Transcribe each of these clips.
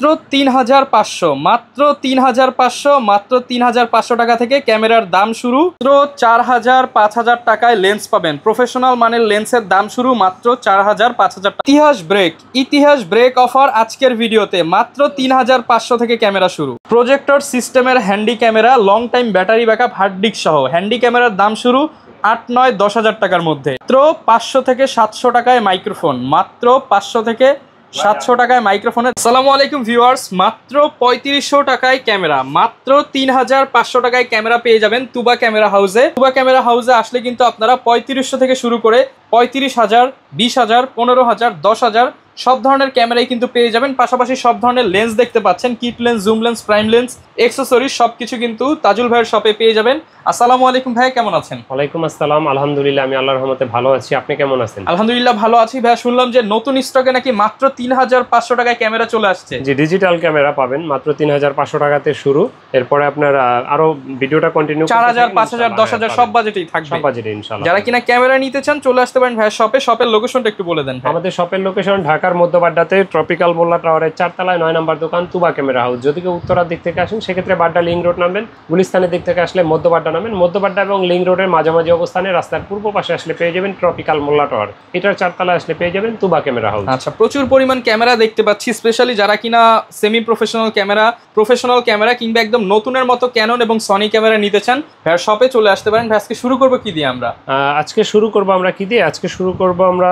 মাত্র ৩৫০০, মাত্র ৩৫০০, মাত্র ৩৫০০ টাকা থেকে ক্যামেরার দাম শুরু। মাত্র ৪০০০-৫০০০ টাকায় লেন্স পাবেন। প্রফেশনাল মানের লেন্সের দাম শুরু মাত্র ৪০০০-৫০০০ টাকা। ইতিহাস ব্রেক অফার আজকের ভিডিওতে মাত্র ৩৫০০ থেকে ক্যামেরা শুরু। প্রজেক্টর সিস্টেমের handy camera, long time battery backup, hard disk সহ হ্যান্ডি ক্যামেরার দাম শুরু ৮-৯-১০ হাজার টাকার মধ্যে। মাত্র ৫০০ থেকে ৭০০ টাকায় মাইক্রোফোন, মাত্র ৫০০ থেকে ৭০০ টাকায় মাইক্রোফোনের। আসসালামু আলাইকুম ভিউয়ার্স, মাত্র ৩৫০০ টাকায় ক্যামেরা, মাত্র ৩৫০০ টাকায় ক্যামেরা পেয়ে যাবেন তুবা ক্যামেরা হাউসে। তুবা ক্যামেরা হাউসে আসলে কিন্তু আপনারা ৩৫০০ থেকে শুরু করে ৩৫০০০, ২০০০০, ১৫০০০, ১০০০০ সব ধরনের ক্যামেরাই কিন্তু পেয়ে যাবেন। পাশাপাশি সব ধরনের লেন্স দেখতে পাচ্ছেন, kit lens, zoom lens, prime lens, accessories সবকিছু কিন্তু তাজুল ভাইয়ের শপে পেয়ে যাবেন। আসসালামু আলাইকুম ভাই, কেমন আছেন? ওয়ালাইকুম আসসালাম, আলহামদুলিল্লাহ, আমি আল্লাহর রহমতে ভালো আছি। আপনি কেমন আছেন? আলহামদুলিল্লাহ ভালো আছি ভাই। শুনলাম যে নতুন স্টকে নাকি মাত্র ৩৫০০ টাকায় ক্যামেরা চলে আসছে। জি, ডিজিটাল ক্যামেরা পাবেন মাত্র ৩৫০০ টাকাতে শুরু। এরপরে আপনার আরো ভিডিওটা কন্টিনিউ ৪০০০, ৫০০০, ১০০০০ সব বাজেটেই থাকবে। সব বাজেটে ইনশাআল্লাহ। যারা কিনা ক্যামেরা নিতে চান চলে আসতে পারেন ভাইয়ের শপে। শপের লোকেশনটা একটু বলে দেন। আমাদের শপের লোকেশন ঢাকার মধ্যবাড্ডাতে ট্রপিক্যাল মোল্লা টাওয়ারের ৪ তলায় ৯ নম্বর দোকান, তুবা ক্যামেরা হাউস। যদি কেউ উত্তরার দিক থেকে আসেন সেক্ষেত্রে বাড্ডা লিং রোড নামবেন, গুলিস্তানের দিক থেকে আসলে মধ্যবাড্ডা নামেন। মধ্যবাড্ডা এবং লিং রোডের মাঝামাঝি অবস্থানে রাস্তার পূর্ব পাশে আসলে পেয়ে যাবেন ট্রপিক্যাল মোল্লা টাওয়ার। এটার ৪ তলায় আসলে পেয়ে যাবেন তুবা ক্যামেরা হাউস। আচ্ছা, প্রচুর পরিমাণ ক্যামেরা দেখতে পাচ্ছি, স্পেশালি যারা কিনা semi professional camera, professional camera কিংবা একদম নতুনের মতো ক্যানন এবং সনি ক্যামেরা নিতে চান, ভাইয়ের শপে চলে আসতে পারেন। ভাই আজকে শুরু করবো কি দিয়ে? আজকে শুরু করবো আমরা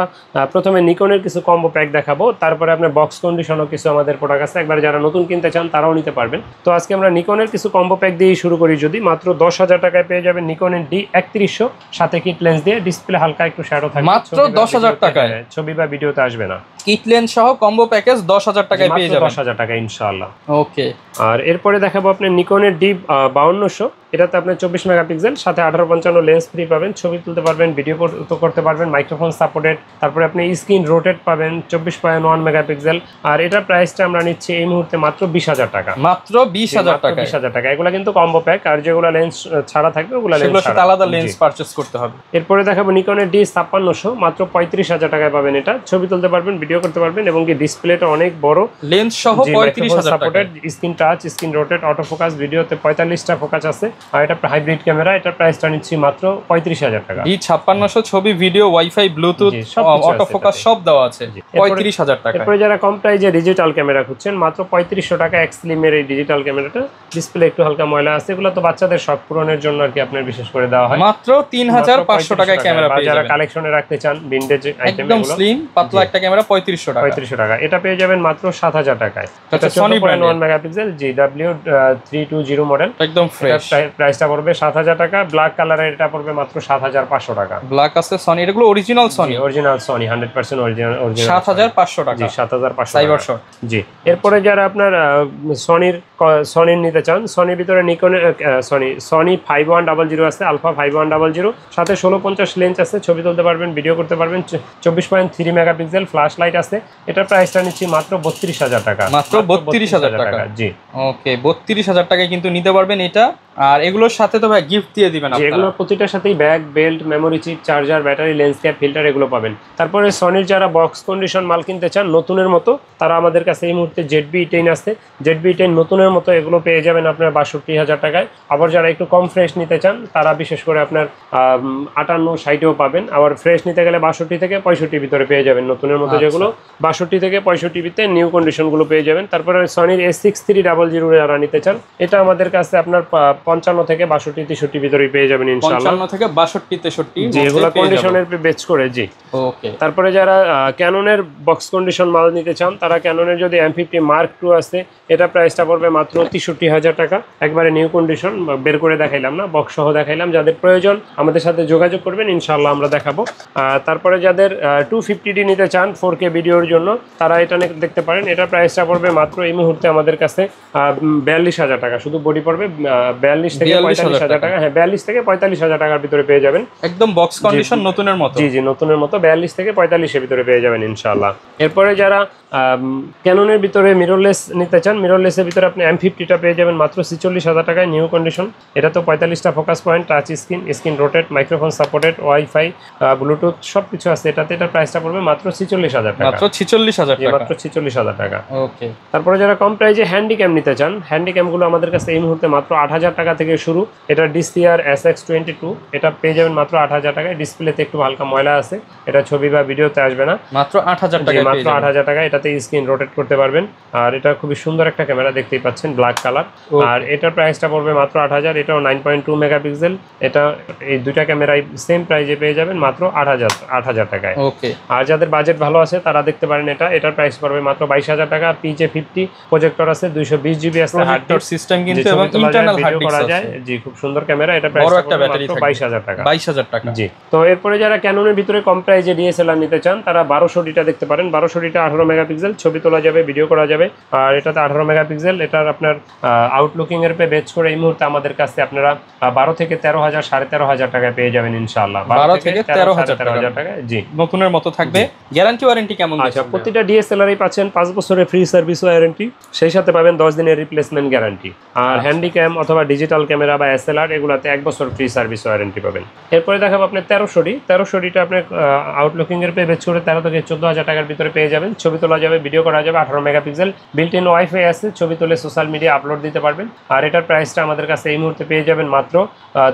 প্রথমে নিকনের কিছু কম্বো প্যাক দেখাবো, তারপরে আপনার বক্স কন্ডিশনও কিছু আমাদের প্রোডাক্ট আছে, একবার যারা নতুন কিনতে চান তারাও নিতে পারবেন। তো আজকে আমরা নিকনের কিছু কম্বো প্যাক দিয়েই শুরু করি। যদি মাত্র ১০০০০ টাকায় পেয়ে যাবেন নিকনের D3100, সাথে কিট লেন্স দিয়ে, ডিসপ্লে হালকা একটু শ্যাডো থাকবে। মাত্র ১০০০০ টাকায় ছবি বা ভিডিওতে আসবে না। কিট লেন্স সহ কম্বো প্যাকেজ ১০০০০ টাকায় পেয়ে যাবেন। ১০০০০ টাকা ইনশাআল্লাহ। ওকে। আর এরপরে দেখাবো আপনার নিকনের D5200, এটাতে আপনার 24 মেগাপিক্সেল, সাথে 1855 লেন্স ফ্রি পাবেন, ছবি তুলতে পারবেন, ভিডিও করতে পারবেন, মাইক্রোফোন সাপোর্টেড। তারপরে আপনি স্ক্রিন রোটেট পাবেন 24.1 মেগাপিক্সেল। আর এটার প্রাইসটা আমরা নিচ্ছি এই মুহূর্তে মাত্র ২০০০০ টাকা। মাত্র ২০০০০ টাকা। ২০০০০ টাকা। এগুলো কিন্তু কম্বো প্যাক, আর যেগুলো লেন্স ছাড়া থাকবে ওগুলো আলাদা লেন্স পারচেজ করতে হবে। এরপরে দেখাবো নিকনের D5600, মাত্র ৩৫০০০ টাকায় পাবেন। এটা ছবি তুলতে পারবেন, ভিডিও করতে পারবেন, এবং কি ডিসপ্লেটা অনেক বড়, লেন্স সহ ৩৫০০০ টাকা। Screen touch, screen rotate, auto focus, ভিডিওতে ৪৫টা ফোকাস আছে। আর এটা হাইব্রিড ক্যামেরা, এটার প্রাইসটা নিচ্ছি মাত্র ৩৫০০০ টাকা। D5600 ছবি, video, wifi, Bluetooth, auto focus সব দেওয়া আছে, ৩৫০০০ টাকা। এরপরে যারা কম প্রাইজে ডিজিটাল ক্যামেরা খুঁজছেন, মাত্র ৩৫০০ টাকা এক্সলিমের এই ডিজিটাল ক্যামেরাটা। ডিসপ্লে একটু হালকা ময়লা আছে, এগুলো তো বাচ্চাদের শখ পূরণের জন্য আর কি আপনার বিশেষ করে দেওয়া হয়। মাত্র ৩৫০০ টাকায় ক্যামেরা পেয়ে যাবেন। যারা কালেকশনে রাখতে চান ভিনটেজ আইটেম, একদম স্লিম পাতলা একটা ক্যামেরা ৩৫০০ টাকা। ৩৫০০ টাকা। এটা পেয়ে যাবেন মাত্র ৭০০০ টাকায়। এটা Sony brand 1 megapixel GW320 model, একদম ফ্রেশ। প্রাইসটা পড়বে ৭০০০ টাকা। ব্ল্যাক কালারের এটা পড়বে মাত্র ৭৫০০ টাকা। ব্ল্যাক আছে সনি, এগুলো অরিজিনাল সনি, 100% অরিজিনাল ৭৫০০ টাকা। জি, ৭৫০০ সাইবার শট। জি। এরপরে যারা আপনার সনির নিতে চান, সনির ভিতরে নিকনের সনি 5100 আছে, আলফা 5100, সাথে 1650 লেন্স আছে, ছবি তুলতে পারবেন, ভিডিও করতে পারবেন, 24.3 মেগাপিক্সেল, ফ্ল্যাশ লাইট আছে। এটা প্রাইসটা নিচ্ছি মাত্র ৩২০০০ টাকা। মাত্র ৩২০০০ টাকা। জি, ওকে, ৩২০০০ টাকায় কিন্তু নিতে পারবেন এটা। আর এগুলোর সাথে তো ভাই গিফট দিয়ে দিবেন আপনারা। এগুলোর প্রতিটার সাথেই bag, belt, memory chip, charger, battery, lens cap, filter এগুলো পাবেন। তারপরে সনির যারা বক্স কন্ডিশন মাল কিনতে চান নতুনের মতো, তারা আমাদের কাছে এই মুহূর্তে ZB-10 আছে। ZB-10 নতুনের মতো, এগুলো পেয়ে যাবেন আপনার ৬২০০০ টাকায়। আবার যারা একটু কম ফ্রেশ নিতে চান, তারা বিশেষ করে আপনার ৫৮-৬০ও পাবেন। আবার ফ্রেশ নিতে গেলে ৬২ থেকে ৬৫ ভিতরে পেয়ে যাবেন নতুনের মতো, যেগুলো ৬২ থেকে ৬৫ ভিতরে নিউ কন্ডিশনগুলো পেয়ে যাবেন। তারপরে সনির A6300 যারা নিতে চান, এটা আমাদের কাছে আপনার ৫৫ থেকে ৬২-৬৩ ভিতরেই পেয়ে যাবেন ইনশাআল্লাহ। ৫৫ থেকে ৬২-৬৩ যেগুলো কন্ডিশনের বেচ করে। জি, ওকে। তারপরে যারা ক্যাননের বক্স কন্ডিশন মাল নিতে চান, তারা ক্যাননের যদি M50 Mark II আছে, এটা প্রাইসটা পড়বে মাত্র ৬৩০০০ টাকা। একবারে নিউ কন্ডিশন, বের করে দেখাইলাম না, বক্স সহ দেখাইলাম। যাদের প্রয়োজন আমাদের সাথে যোগাযোগ করবেন, ইনশাআল্লাহ আমরা দেখাবো। তারপরে যাদের 250D নিতে চান 4K ভিডিওর জন্য, তারা এটা দেখতে পারেন। এটা প্রাইসটা পড়বে মাত্র এই মুহূর্তে আমাদের কাছে ৪২০০০ টাকা। শুধু বডি পড়বে 42 থেকে 45,000 টাকা, হ্যাঁ 42 থেকে 45,000 টাকার ভিতরে পেয়ে যাবেন, একদম বক্স কন্ডিশন নতুনের মতো। জি জি নতুনের মতো 42 থেকে 45 এর ভিতরে পেয়ে যাবেন ইনশাআল্লাহ। এরপরে যারা ক্যাননের ভিতরে মিররলেস নিতে চান, মিররলেসের ভিতরে আপনি M50টা পেয়ে যাবেন মাত্র 46,000 টাকায়, নিউ কন্ডিশন। এটা তো 45টা focus point, touch screen, screen rotate, microphone supported, wifi, Bluetooth সবকিছু আছে এটাতে। এটার প্রাইসটা পড়বে মাত্র 46,000 টাকা, মাত্র 46,000 টাকা, মাত্র 46,000 টাকা। ওকে। তারপরে যারা কম প্রাইসে হ্যান্ডিক্যাম নিতে চান, হ্যান্ডিক্যামগুলো আমাদের কাছে এই মুহূর্তে মাত্র 8,000 টাকা থেকে শুরু। এটা DCR SX22, এটা পেয়ে যাবেন মাত্র 8,000 টাকায়। ডিসপ্লেতে একটু হালকা ময়লা আছে, এটা ছবি বা ভিডিওতে আসবে না, মাত্র 8,000 টাকা, মাত্র 8,000 টাকা। এটাতে স্ক্রিন রোটেট করতে পারবেন, আর এটা খুবই সুন্দর একটা ক্যামেরা, দেখতেই পাচ্ছেন ব্ল্যাক কালার। আর এটার প্রাইসটা পড়বে মাত্র 8,000। এটাও 9.2 মেগাপিক্সেল। এটা এই দুইটা ক্যামেরাই সেম প্রাইসে পেয়ে যাবেন মাত্র 8,000 টাকায়। ওকে। আর যাদের বাজেট ভালো আছে তারা দেখতে পারেন এটা, এটার প্রাইস পড়বে মাত্র 22,000 টাকা। PJ50 প্রজেক্টর আছে, 220 GB আছে, হার্ড ডিস্ক সিস্টেম কিন্তু এবং ইন্টারনাল হার্ড ডিস্ক করা যায়। জি খুব সুন্দর ক্যামেরা, এটা প্রাইস একটা ব্যাটারি মাত্র 22,000 টাকা, 22,000 টাকা। জি। তো এরপরে যারা ক্যাননের ভিতরে কম প্রাইসে DSLR নিতে চান তারা 1200 দেখতে পারেন। 1200 18 মেগাপিক্সেল, ছবি তোলা যাবে, ভিডিও করা যাবে। আর এটাতে 18 মেগাপিক্সেল। এটার আপনার আউটলুকিং এর পে বেচ করে এই মুহূর্তে আমাদের কাছে আপনারা 12 থেকে 13,000 13,500 টাকায় পেয়ে যাবেন ইনশাআল্লাহ। 12 থেকে 13,000 টাকা, জি নতুনের মতো থাকবে। গ্যারান্টি ওয়ারেন্টি কেমন? আচ্ছা, প্রতিটা DSLR পাচ্ছেন 5 বছরের ফ্রি সার্ভিস ওয়ারেন্টি, সেই সাথে পাবেন 10 দিনের রিপ্লেসমেন্ট গ্যারান্টি। আর হ্যান্ডিক্যাম অথবা ডিজিটাল ক্যামেরা বা SLR এগুলাতে 1 বছর ফ্রি সার্ভিস ওয়ারেন্টি পাবেন। এরপরে দেখাবো আপনার 1300টা আপনার আউটলুকিং এর পে বেচ করে 13 থেকে 14,000 টাকার ভিতরে পেয়ে যাবেন। ছবি তোলা যাবে, ভিডিও করা যাবে, 18 মেগাপিক্সেল, বিল্ট ইন ওয়াইফাই আছে, ছবি তুলে সোশ্যাল মিডিয়া আপলোড দিতে পারবেন। আর এটার প্রাইসটা আমাদের কাছে এই মুহূর্তে পেয়ে যাবেন মাত্র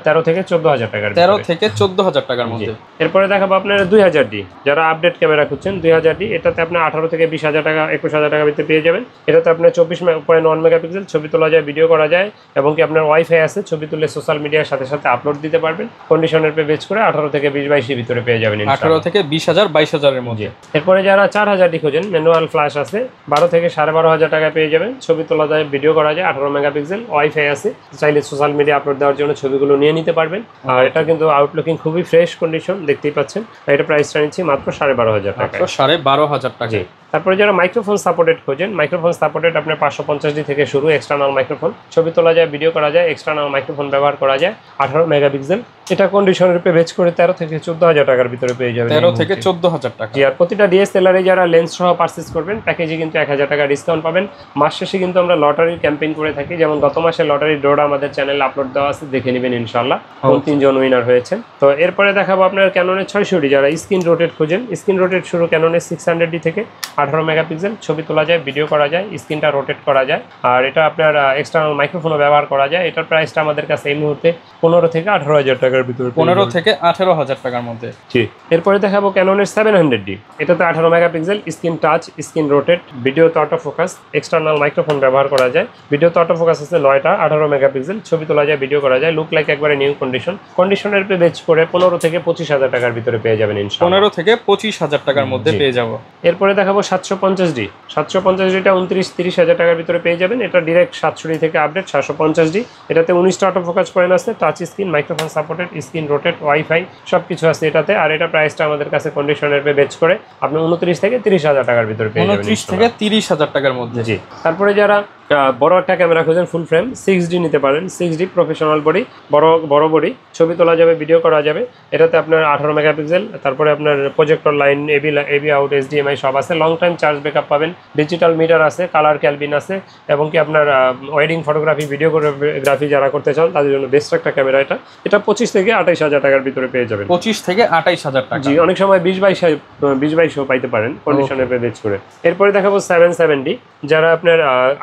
13 থেকে 14,000 টাকার, 13 থেকে 14,000 টাকার মধ্যে। এরপরে দেখাবো আপনার 2000D, যারা আপডেট ক্যামেরা খুঁজছেন 2000D, এটাতে আপনার 18 থেকে 20,000 টাকা 21,000 টাকার ভিতরে পেয়ে যাবেন। এটাতে আপনার 24.1 মেগাপিক্সেল, ছবি তোলা যায়, ভিডিও করা যায়, এবং কি আপনার ওয়াইফাই আছে, ছবি তুলে সোশ্যাল মিডিয়ার সাথে সাথে আপলোড দিতে পারবেন। কন্ডিশনের পে বেচ করে 18 থেকে 20-22 এর ভিতরে পেয়ে যাবেন, 18 থেকে 20,000 22,000 এর মধ্যে। এরপরে যারা 4000D খোঁজেন, ম্যানুয়াল ফ্ল্যাশ আছে, 12 থেকে 12,500 টাকায় পেয়ে যাবেন। ছবি তোলা যায়, ভিডিও করা যায়, 18 মেগাপিক্সেল, ওয়াইফাই আছে, চাইলে সোশ্যাল মিডিয়া আপলোড দেওয়ার জন্য ছবিগুলো নিয়ে নিতে পারবেন। আর এটা কিন্তু আউটলুকিং খুবই ফ্রেশ কন্ডিশন, দেখতেই পাচ্ছেন। এটা প্রাইসটা নিচ্ছি মাত্র 12,500 টাকা, 12,500 টাকা। তারপরে যারা মাইক্রোফোন সাপোর্টেড খোঁজেন, মাইক্রোফোন সাপোর্টেড আপনার 550D থেকে শুরু, এক্সটার্নাল মাইক্রোফোন, ছবি তোলা যায়, ভিডিও করা যায়, এক্সটার্নাল মাইক্রোফোন ব্যবহার করা যায়, 18 মেগাপিক্সেল। এটা কন্ডিশনের পে বেচ করে 13 থেকে 14,000 টাকার ভিতরে পেয়ে যাবেন, 13 থেকে 14,000 টাকা। জি। আর প্রতিটা DSLR যারা লেন্স সহ পারচেজ করবেন প্যাকেজে কিন্তু 1,000 টাকা ডিসকাউন্ট পাবেন। মাস শেষে কিন্তু আমরা লটারির ক্যাম্পেইন করে থাকি, যেমন গত মাসে লটারির ড্রটা আমাদের চ্যানেলে আপলোড দেওয়া আছে, দেখে নেবেন ইনশাআল্লাহ, 3 জন উইনার হয়েছেন। তো এরপরে দেখাবো আপনার ক্যাননের 600D, যারা স্ক্রিন রোটেট খোঁজেন, স্ক্রিন রোটেট শুরু ক্যাননের 600D থেকে, 18 মেগাপিক্সেল, ছবি তোলা যায়, ভিডিও করা যায়, স্ক্রিনটা রোটেট করা যায়, আর এটা আপনার এক্সটার্নাল মাইক্রোফোনও ব্যবহার করা যায়। এটার প্রাইসটা আমাদের কাছে এই মুহূর্তে 15 থেকে 18,000 টাকার ভিতরে, 15 থেকে 18,000 টাকার মধ্যে। জি। এরপরে দেখাবো ক্যাননের 700D, এটাতে 18 megapixel, screen touch, screen rotate, ভিডিওতে অটো ফোকাস, এক্সটার্নাল মাইক্রোফোন ব্যবহার করা যায়, ভিডিওতে অটো ফোকাস আছে 9টা, 18 মেগাপিক্সেল, ছবি তোলা যায়, ভিডিও করা যায়, লুক লাইক একবারে নিউ কন্ডিশন। কন্ডিশনের পে বেচ করে 15 থেকে 25,000 টাকার ভিতরে পেয়ে যাবেন ইনশাআল্লাহ, 15 থেকে 25,000 টাকার মধ্যে পেয়ে যাব। এরপরে দেখাবো 750D, 750Dটা 29-30,000 টাকার ভিতরে পেয়ে যাবেন। এটা ডিরেক্ট 700D থেকে আপডেট 750D, এটাতে 19টা অটো ফোকাস পয়েন্ট আছে, touch screen, microphone supported, screen rotate, wifi সবকিছু আছে এটাতে। আর এটা প্রাইসটা আমাদের কাছে কন্ডিশনের পে বেচ করে আপনি 29 থেকে 30,000 টাকার ভিতরে পেয়ে যাবেন, 29 থেকে 30,000 টাকার মধ্যে। জি। তারপরে যারা বড় একটা ক্যামেরা খোঁজেন ফুল ফ্রেম, 6D নিতে পারেন। 6D প্রফেশনাল বডি, বড় বডি, ছবি তোলা যাবে, ভিডিও করা যাবে। এটাতে আপনার 18 মেগাপিক্সেল, তারপরে আপনার projector line, AV out, HDMI সব আছে, লং টাইম চার্জ ব্যাকআপ পাবেন, ডিজিটাল মিটার আছে, কালার ক্যালবিন আছে, এবং কি আপনার ওয়েডিং ফটোগ্রাফি, ভিডিওগ্রাফি যারা করতে চান তাদের জন্য বেস্ট একটা ক্যামেরা এটা। এটা 25 থেকে 28,000 টাকার ভিতরে পেয়ে যাবেন, 25 থেকে 28,000 টাকা। জি। অনেক সময় 20-22 পাইতে পারেন কন্ডিশনের পে বেচ করে। এরপরে দেখাবো 770, যারা আপনার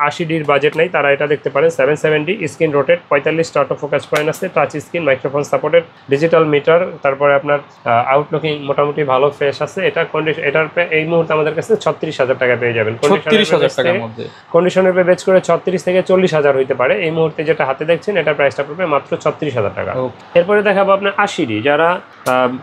80D বাজেট নাই তারা এটা দেখতে পারেন। 770, স্ক্রিন রোটেট, 45টা অটো ফোকাস পয়েন্ট আছে, touch screen, microphone supported, digital meter, তারপরে আপনার আউটলুকিং মোটামুটি ভালো ফ্রেশ আছে। এটা এটার এই মুহূর্তে আমাদের কাছে 36,000 টাকা পেয়ে যাবেন, 36,000 টাকার মধ্যে। কন্ডিশনের পে বেচ করে 36 থেকে 40,000 হইতে পারে। এই মুহূর্তে যেটা হাতে দেখছেন এটার প্রাইসটা পড়বে মাত্র 36,000 টাকা। এরপরে দেখাবো আপনার 80D, যারা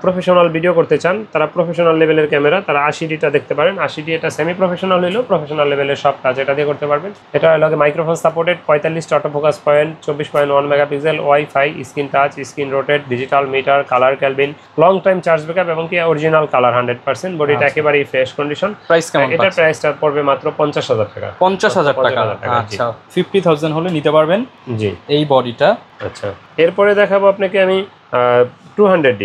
প্রফেশনাল ভিডিও করতে চান, তারা প্রফেশনাল লেভেলের ক্যামেরা, তারা 80Dটা দেখতে পারেন। 80D এটা সেমি প্রফেশনাল হইলেও প্রফেশনাল লেভেলের সব কাজ এটা দিয়ে করতে পারবেন। এটা লগে microphone supported, 45 auto focus point, 24.1 megapixel, wifi, screen touch, screen rotate, digital meter, colour kelvin, long time charge backup এবং কি অরিজিনাল কালার 100%, বডিটা একেবারেই ফ্রেশ কন্ডিশন। প্রাইস কেমন? এটার প্রাইসটা পড়বে মাত্র 50,000 টাকা। 50,000 টাকা। আচ্ছা 50,000 হলে নিতে পারবেন জি এই বডিটা। আচ্ছা এরপরে দেখাবো আপনাকে আমি 200D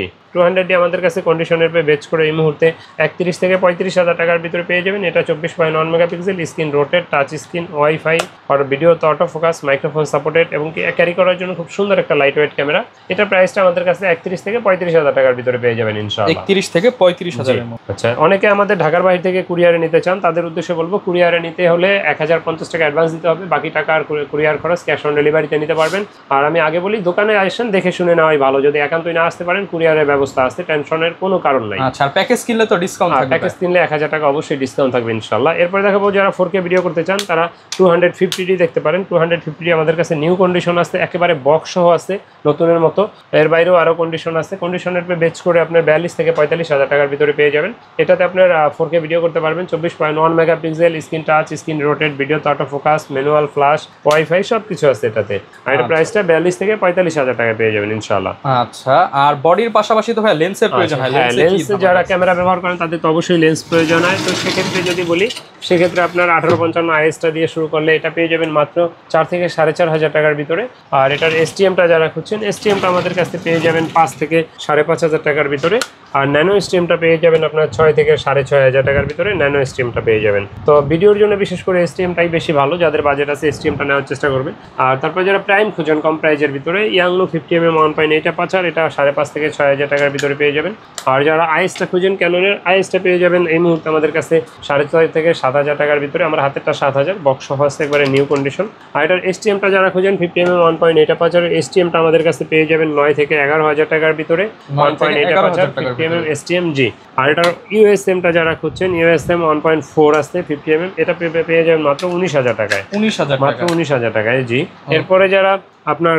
আমাদের কাছে কন্ডিশনের পে বেচ করে এই মুহূর্তে 31 থেকে 35,000 টাকার ভিতরে পেয়ে যাবেন। এটা 24.1 megapixel, screen rotate, touch screen, wifi আর ভিডিও তো অটো ফোকাস, মাইক্রোফোন সাপোর্টেড এবং কি ক্যারি করার জন্য খুব সুন্দর একটা লাইট ওয়েট ক্যামেরা। এটা প্রাইসটা আমাদের কাছে 31 থেকে 35,000 টাকার ভিতরে পেয়ে যাবেন ইনশাআল্লাহ। 31 থেকে 35,000 এর মধ্যে। আচ্ছা অনেকে আমাদের ঢাকার বাইরে থেকে কুরিয়ারে নিতে চান, তাদের উদ্দেশ্যে বলবো কুরিয়ারে নিতে হলে 1050 টাকা অ্যাডভান্স দিতে হবে, বাকি টাকা আর কুরিয়ার খরচ ক্যাশ অন ডেলিভারিতে নিতে পারবেন। আর আমি আগে বলি দোকানে আসেন দেখে শুনে নেওয়াই ভালো, যদি একান্তই না আসতে পারেন কুরিয়ারের ব্যবস্থা আছে, টেনশনের কোনো কারণ নাই। আচ্ছা আর প্যাকেজ কিনলে তো ডিসকাউন্ট থাকবে? প্যাকেজ কিনলে 1000 টাকা অবশ্যই ডিসকাউন্ট থাকবে ইনশাআল্লাহ। এরপরে দেখাবো যারা 4K ভিডিও করতে চান তারা 250D দেখতে পারেন। 250D আমাদের কাছে নিউ কন্ডিশন আছে, একেবারে বক্স সহ আছে নতুনের মতো। এর বাইরেও আরো কন্ডিশন আছে, কন্ডিশনের পে বেচ করে আপনার 42 থেকে 45,000 টাকার ভিতরে পেয়ে যাবেন। এটাতে আপনার 4K ভিডিও করতে পারবেন, 24.1 megapixel, screen touch, screen rotate, video তো auto focus, manual flash, wifi সব কিছু আছে এটাতে। আর এটা প্রাইসটা 42 থেকে 45,000 টাকা পেয়ে যাবেন ইনশাআল্লাহ। আচ্ছা আর বডির পাশাপাশি তো ভাই লেন্সের প্রয়োজন হয়, লেন্স যারা ক্যামেরা ব্যবহার করেন তাদের তো অবশ্যই লেন্স প্রয়োজন হয়। তো সেক্ষেত্রে যদি বলি সেক্ষেত্রে আপনার 1855 আইএসটা দিয়ে শুরু করলে এটা পেয়ে যাবেন মাত্র 4 থেকে 4,500 টাকার ভিতরে। আর এটার এসটিএমটা যারা খুঁজছেন এসটিএমটা আমাদের কাছে পেয়ে যাবেন 5 থেকে 5,500 টাকার ভিতরে। আর ন্যানো এসটিএমটা পেয়ে যাবেন আপনার 6 থেকে 6,500 টাকার ভিতরে ন্যানো এসটিএমটা পেয়ে যাবেন। তো ভিডিওর জন্য বিশেষ করে এসটিএমটাই বেশি ভালো, যাদের বাজেট আছে এসটিএমটা নেওয়ার চেষ্টা করবে। আর তারপর যারা প্রাইম খুঁজেন কম প্রাইজের ভিতরে ইয়াংলো 50mm 1.8 পাচার, এটা 5,500 থেকে 6,000 টাকার ভিতরে পেয়ে যাবেন। আর যারা আইএসটা খুঁজেন ক্যানোনের আইএসটা পেয়ে যাবেন এই মুহূর্তে আমাদের কাছে 6,500 থেকে 7,000 টাকার ভিতরে। আমার হাতেরটা 7,000 বক্স সহ আছে, একবারে নিউ কন্ডিশন। আর এটার এসটিএমটা যারা খুঁজেন 50mm 1.8 পাচার, এসটিএমটা আমাদের কাছে পেয়ে যাবেন 9 থেকে 11,000 টাকার ভিতরে 1.8 পাচার 50mm এসটিএম জি। আর এটার ইউএসএমটা যারা খুঁজছেন ইউএসএম 1.4 আছে 50mm, এটা পেয়ে যাবেন মাত্র 19,000 টাকায়। 19,000 মাত্র 19,000 টাকায় জি। এরপরে যারা আপনার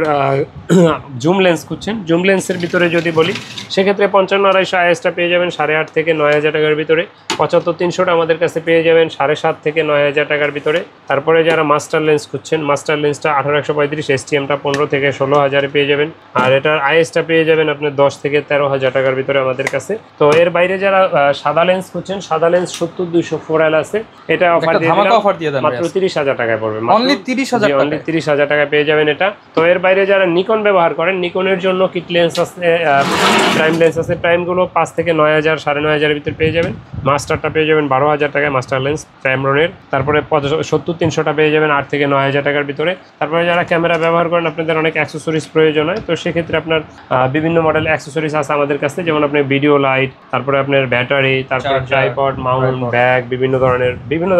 জুম লেন্স খুঁজছেন, জুম লেন্সের ভিতরে যদি বলি সেক্ষেত্রে 55-250 আইএসটা পেয়ে যাবেন 8,500 থেকে 9,000 টাকার ভিতরে। 75-300টা আমাদের কাছে পেয়ে যাবেন 7,500 থেকে 9,000 টাকার ভিতরে। তারপরে যারা মাস্টার লেন্স খুঁজছেন মাস্টার লেন্সটা 1835, এসটিএমটা 15 থেকে 16,000 পেয়ে যাবেন। আর এটার আইএসটা পেয়ে যাবেন আপনার 10 থেকে 13,000 টাকার ভিতরে আমাদের কাছে। তো এর বাইরে যারা সাদা লেন্স খুঁজছেন সাদা লেন্স 70-200 4L আছে, এটা অফার দিয়ে দিলাম মাত্র 30,000 টাকায় পড়বে। অনলি 30,000 টাকায় পেয়ে যাবেন এটা। তো এর বাইরে যারা নিকন ব্যবহার করেন নিকনের জন্য কিট লেন্স আছে, প্রাইম লেন্স আছে, প্রাইমগুলো 5 থেকে 9,000 9,500 ভিতরে পেয়ে যাবেন। মাস্টারটা পেয়ে যাবেন 12,000 টাকায় মাস্টার লেন্স ক্যামরনের। তারপরে 70-300টা পেয়ে যাবেন 8 থেকে 9,000 টাকার ভিতরে। তারপরে যারা ক্যামেরা ব্যবহার করেন আপনাদের অনেক অ্যাক্সেসরিজ প্রয়োজন হয়, তো সেক্ষেত্রে আপনার বিভিন্ন মডেল অ্যাক্সেসরিজ আছে আমাদের কাছে, যেমন আপনার ভিডিও লাইট, তারপরে আপনার ব্যাটারি, তারপরে ট্রাইপড, মাউন্ট, ব্যাগ, বিভিন্ন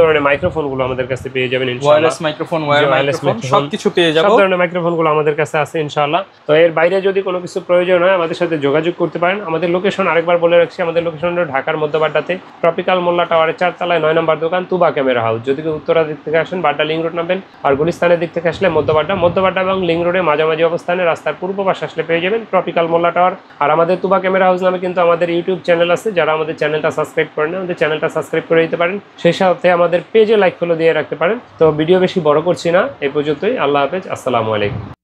ধরনের মাইক্রোফোনগুলো আমাদের কাছে পেয়ে যাবেন ইনশাআল্লাহ। ওয়্যারলেস মাইক্রোফোন, ওয়্যারলেস মাইক্রোফোন সবকিছু পেয়ে যাবেন, সব ধরনের মাইক্রোফোনগুলো আমাদের কাছে আছে ইনশাআল্লাহ। তো এর বাইরে যদি কোনো কিছু প্রয়োজন হয় আমাদের সাথে যোগাযোগ করতে পারেন। আমাদের লোকেশন আরেকবার বলে রাখছি, আমাদের লোকেশন হলো ঢাকার মধ্যবাড্ডাতে ট্রপিক্যাল মোল্লা টাওয়ারের 4 তলায় 9 নম্বর দোকান তুবা ক্যামেরা হাউস। যদি উত্তরা দিক থেকে আসেন বাড্ডা লিং রোড নামবেন, আর গুলিস্তানের দিক থেকে আসলে মধ্যবাড্ডা এবং লিং রোডে মাঝামাঝি অবস্থানে রাস্তার পূর্ব পাশে আসলে পেয়ে যাবেন ট্রপিক্যাল মোল্লা টাওয়ার। আর আমাদের তুবা ক্যামেরা হাউস নামে কিন্তু আমাদের ইউটিউব চ্যানেল আছে, যারা আমাদের চ্যানেলটা সাবস্ক্রাইব করেন আমাদের চ্যানেলটা সাবস্ক্রাইব করে দিতে পারেন, সেই সাথে আমাদের পেজে লাইক ফলো দিয়ে রাখতে পারেন। তো ভিডিও বেশি বড় করছি না, এই পর্যন্তই। আল্লাহ হাফেজ, আসসালামু আলাইকুম।